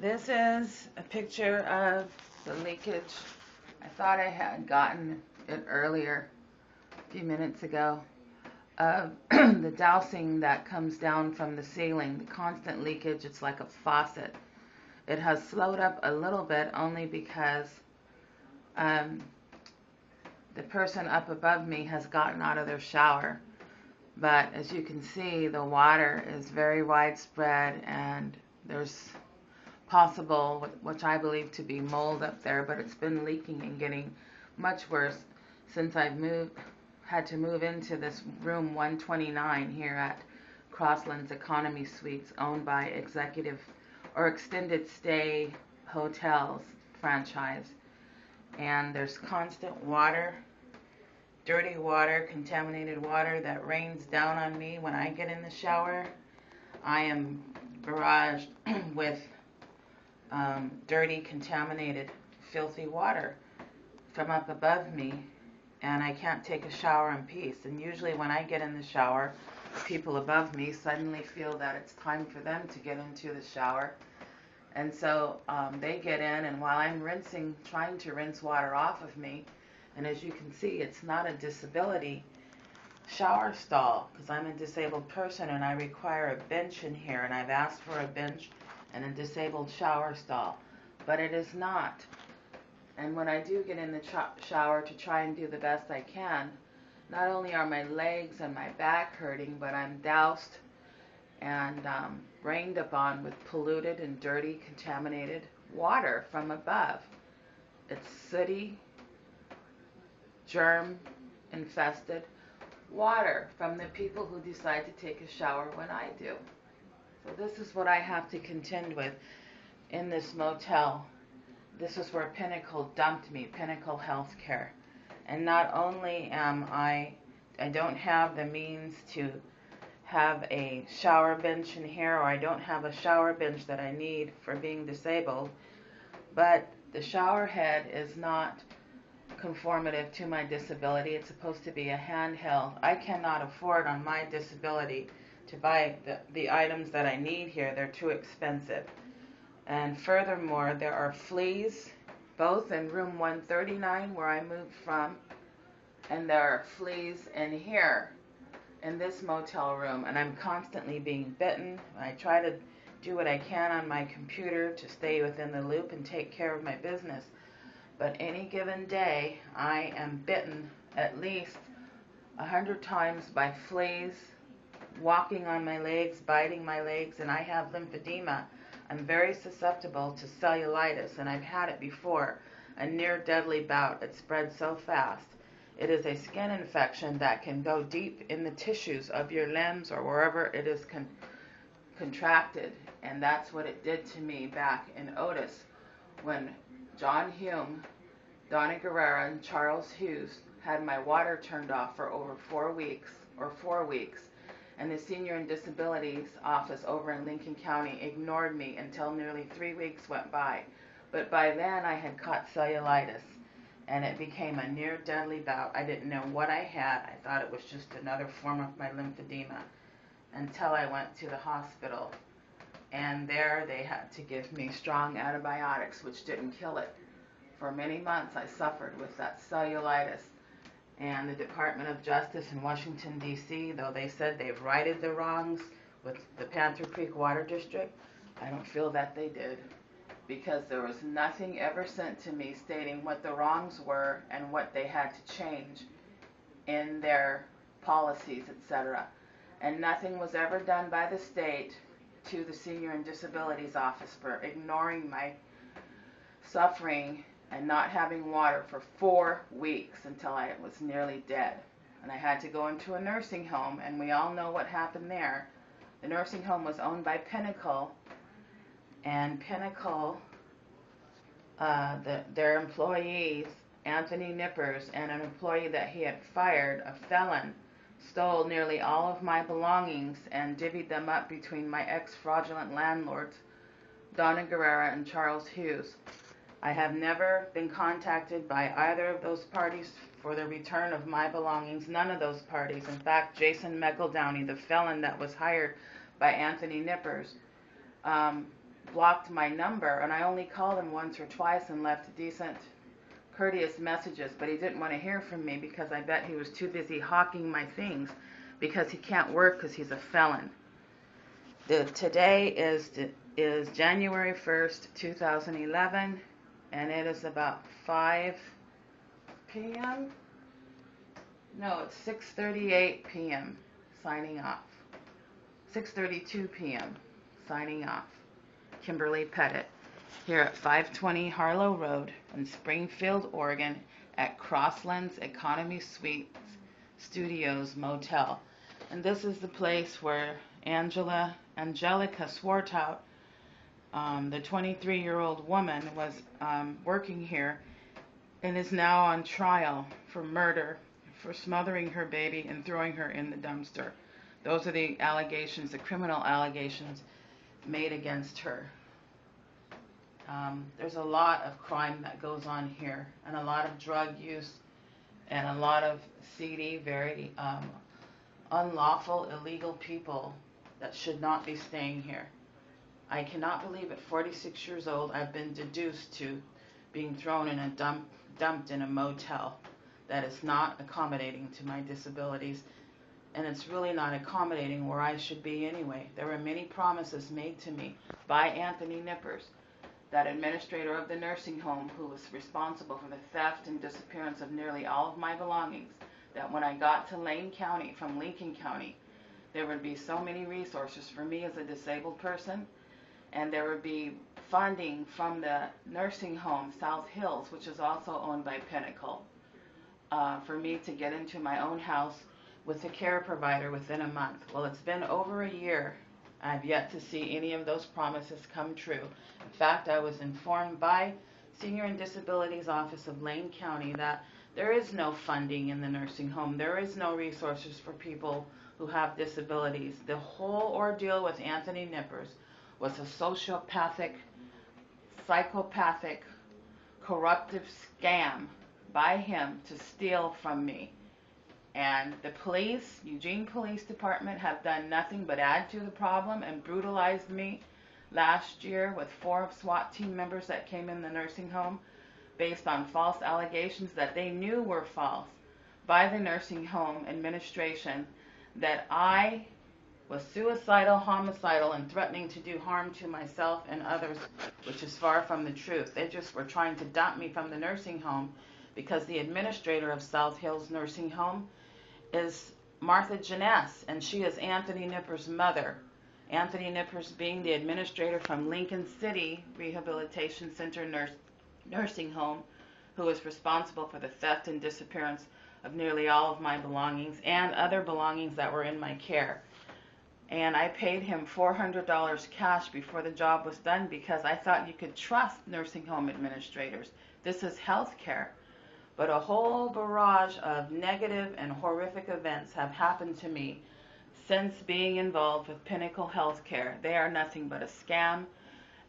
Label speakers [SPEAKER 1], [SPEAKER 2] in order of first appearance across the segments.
[SPEAKER 1] This is a picture of the leakage. I thought I had gotten it earlier, a few minutes ago, of the dousing that comes down from the ceiling. The constant leakage, it's like a faucet. It has slowed up a little bit only because the person up above me has gotten out of their shower. But as you can see, the water is very widespread and there's possible, which I believe to be mold up there, but it's been leaking and getting much worse since I've had to move into this room 129 here at Crosslands Economy Suites, owned by executive or extended stay hotels franchise. And there's constant water, dirty water, contaminated water that rains down on me when I get in the shower. I am barraged with dirty, contaminated, filthy water from up above me, and I can't take a shower in peace. And usually when I get in the shower, people above me suddenly feel that it's time for them to get into the shower. And so they get in, and while I'm trying to rinse water off of me, and as you can see, it's not a disability shower stall, because I'm a disabled person and I require a bench in here, and I've asked for a bench and a disabled shower stall, but it is not. And when I do get in the shower to try and do the best I can, not only are my legs and my back hurting, but I'm doused and rained upon with polluted and dirty, contaminated water from above. It's sooty, germ-infested water from the people who decide to take a shower when I do. So this is what I have to contend with in this motel. This is where Pinnacle dumped me, Pinnacle Healthcare. And not only am I don't have the means to have a shower bench in here, or I don't have a shower bench that I need for being disabled, but the shower head is not conformative to my disability. It's supposed to be a handheld. I cannot afford on my disability to buy the items that I need here. They're too expensive. And furthermore, there are fleas both in room 139 where I moved from, and there are fleas in here in this motel room, and I'm constantly being bitten. I try to do what I can on my computer to stay within the loop and take care of my business. But any given day, I am bitten at least 100 times by fleas, walking on my legs, biting my legs, and I have lymphedema. I'm very susceptible to cellulitis, and I've had it before, a near-deadly bout. It spreads so fast. It is a skin infection that can go deep in the tissues of your limbs or wherever it is contracted, and that's what it did to me back in Otis when John Hume, Donna Guerrera, and Charles Hughes had my water turned off for over 4 weeks, and the Senior and Disabilities office over in Lincoln County ignored me until nearly 3 weeks went by. But by then I had caught cellulitis, and it became a near-deadly bout. I didn't know what I had. I thought it was just another form of my lymphedema until I went to the hospital. And there they had to give me strong antibiotics, which didn't kill it. For many months I suffered with that cellulitis. And the Department of Justice in Washington, D.C., though they said they've righted the wrongs with the Panther Creek Water District, I don't feel that they did, because there was nothing ever sent to me stating what the wrongs were and what they had to change in their policies, etc. And nothing was ever done by the state to the Senior and Disabilities Office for ignoring my suffering and not having water for 4 weeks until I was nearly dead. And I had to go into a nursing home, and we all know what happened there. The nursing home was owned by Pinnacle, and Pinnacle, their employees, Anthony Nippers, and an employee that he had fired, a felon, stole nearly all of my belongings and divvied them up between my ex-fraudulent landlords, Donna Guerrera and Charles Hughes. I have never been contacted by either of those parties for the return of my belongings, none of those parties. In fact, Jason McEldowney, the felon that was hired by Anthony Nippers, blocked my number, and I only called him once or twice and left decent, courteous messages, but he didn't want to hear from me because I bet he was too busy hawking my things because he can't work because he's a felon. Today is January 1st, 2011, and it is about 5 p.m. No, it's 6:38 p.m. signing off. 6:32 p.m. signing off. Kimberly Pettit, here at 520 Harlow Road in Springfield, Oregon, at Crosslands Economy Suites Studios Motel. And this is the place where Angelica Swartout, the 23-year-old woman, was working here and is now on trial for murder, for smothering her baby and throwing her in the dumpster. Those are the allegations, the criminal allegations made against her. There's a lot of crime that goes on here, and a lot of drug use, and a lot of seedy, very unlawful, illegal people that should not be staying here. I cannot believe at 46 years old I've been deduced to being thrown in a dumped in a motel that is not accommodating to my disabilities, and it's really not accommodating where I should be anyway. There were many promises made to me by Anthony Nippers, that administrator of the nursing home who was responsible for the theft and disappearance of nearly all of my belongings, that when I got to Lane County from Lincoln County, there would be so many resources for me as a disabled person, and there would be funding from the nursing home, South Hills, which is also owned by Pinnacle, for me to get into my own house with a care provider within a month. Well, it's been over a year. I've yet to see any of those promises come true. In fact, I was informed by Senior and Disabilities Office of Lane County that there is no funding in the nursing home. There is no resources for people who have disabilities. The whole ordeal with Anthony Nippers was a sociopathic, psychopathic, corruptive scam by him to steal from me. And the police, Eugene Police Department, have done nothing but add to the problem and brutalized me last year with 4 SWAT team members that came in the nursing home based on false allegations that they knew were false by the nursing home administration, that I was suicidal, homicidal, and threatening to do harm to myself and others, which is far from the truth. They just were trying to dump me from the nursing home because the administrator of South Hills Nursing Home is Martha Janess, and she is Anthony Nippers' mother. Anthony Nippers being the administrator from Lincoln City Rehabilitation Center Nursing Home, who is responsible for the theft and disappearance of nearly all of my belongings and other belongings that were in my care. And I paid him $400 cash before the job was done because I thought you could trust nursing home administrators. This is health care. But a whole barrage of negative and horrific events have happened to me since being involved with Pinnacle Healthcare. They are nothing but a scam,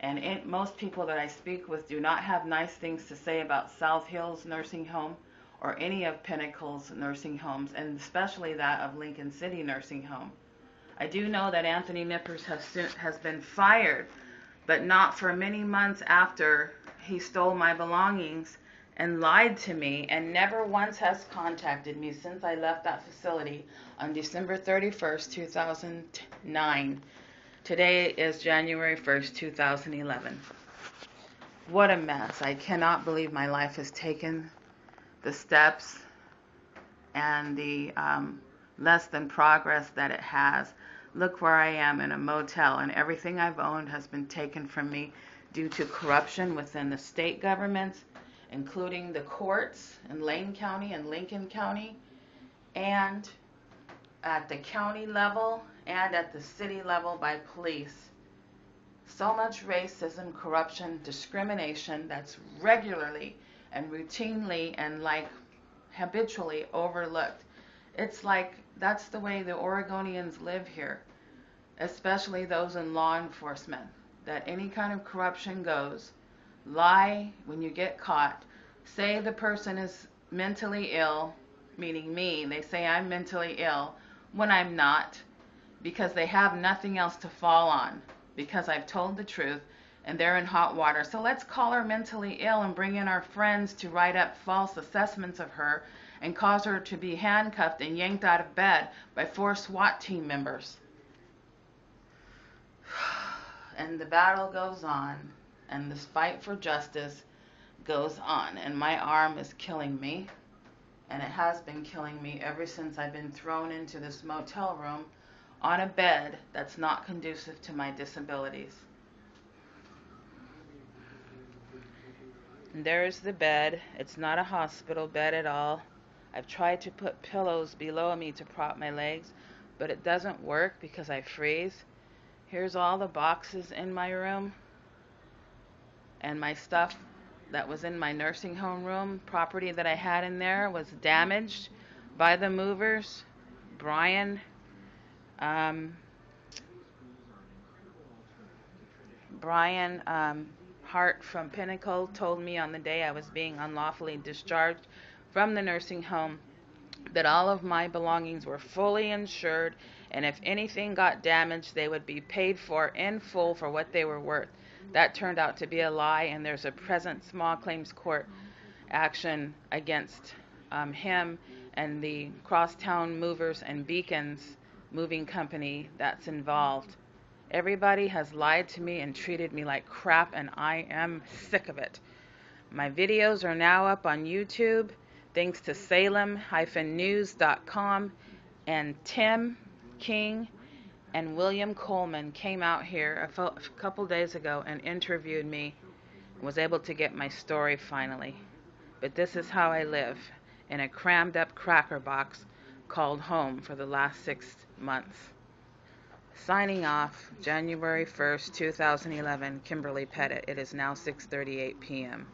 [SPEAKER 1] and most people that I speak with do not have nice things to say about South Hills Nursing Home or any of Pinnacle's nursing homes, and especially that of Lincoln City Nursing Home. I do know that Anthony Nippers has been fired, but not for many months after he stole my belongings and lied to me, and never once has contacted me since I left that facility on December 31st, 2009. Today is January 1st, 2011. What a mess. I cannot believe my life has taken the steps and the less than progress that it has. Look where I am, in a motel, and everything I've owned has been taken from me due to corruption within the state governments, including the courts in Lane County and Lincoln County, and at the county level and at the city level by police. So much racism, corruption, discrimination that's regularly and routinely and habitually overlooked. It's like that's the way the Oregonians live here, especially those in law enforcement, that any kind of corruption goes. Lie when you get caught. Say the person is mentally ill, meaning me. They say I'm mentally ill when I'm not, because they have nothing else to fall on. because I've told the truth, and they're in hot water. So let's call her mentally ill and bring in our friends to write up false assessments of her and cause her to be handcuffed and yanked out of bed by 4 SWAT team members. And the battle goes on, and this fight for justice goes on, and my arm is killing me, and it has been killing me ever since I've been thrown into this motel room on a bed that's not conducive to my disabilities. And there's the bed. It's not a hospital bed at all. I've tried to put pillows below me to prop my legs, but it doesn't work because I freeze. Here's all the boxes in my room, and my stuff that was in my nursing home room. Property that I had in there was damaged by the movers. Brian Hart from Pinnacle told me on the day I was being unlawfully discharged from the nursing home that all of my belongings were fully insured, and if anything got damaged, they would be paid for in full for what they were worth. That turned out to be a lie, and there's a present small claims court action against him and the Crosstown Movers and Beacons moving company that's involved. Everybody has lied to me and treated me like crap, and I am sick of it. My videos are now up on YouTube, thanks to Salem-news.com, and Tim King and William Coleman came out here a couple days ago and interviewed me and was able to get my story finally. But this is how I live, in a crammed up cracker box called home for the last 6 months. Signing off, January 1st, 2011, Kimberly Pettit. It is now 6:38 p.m.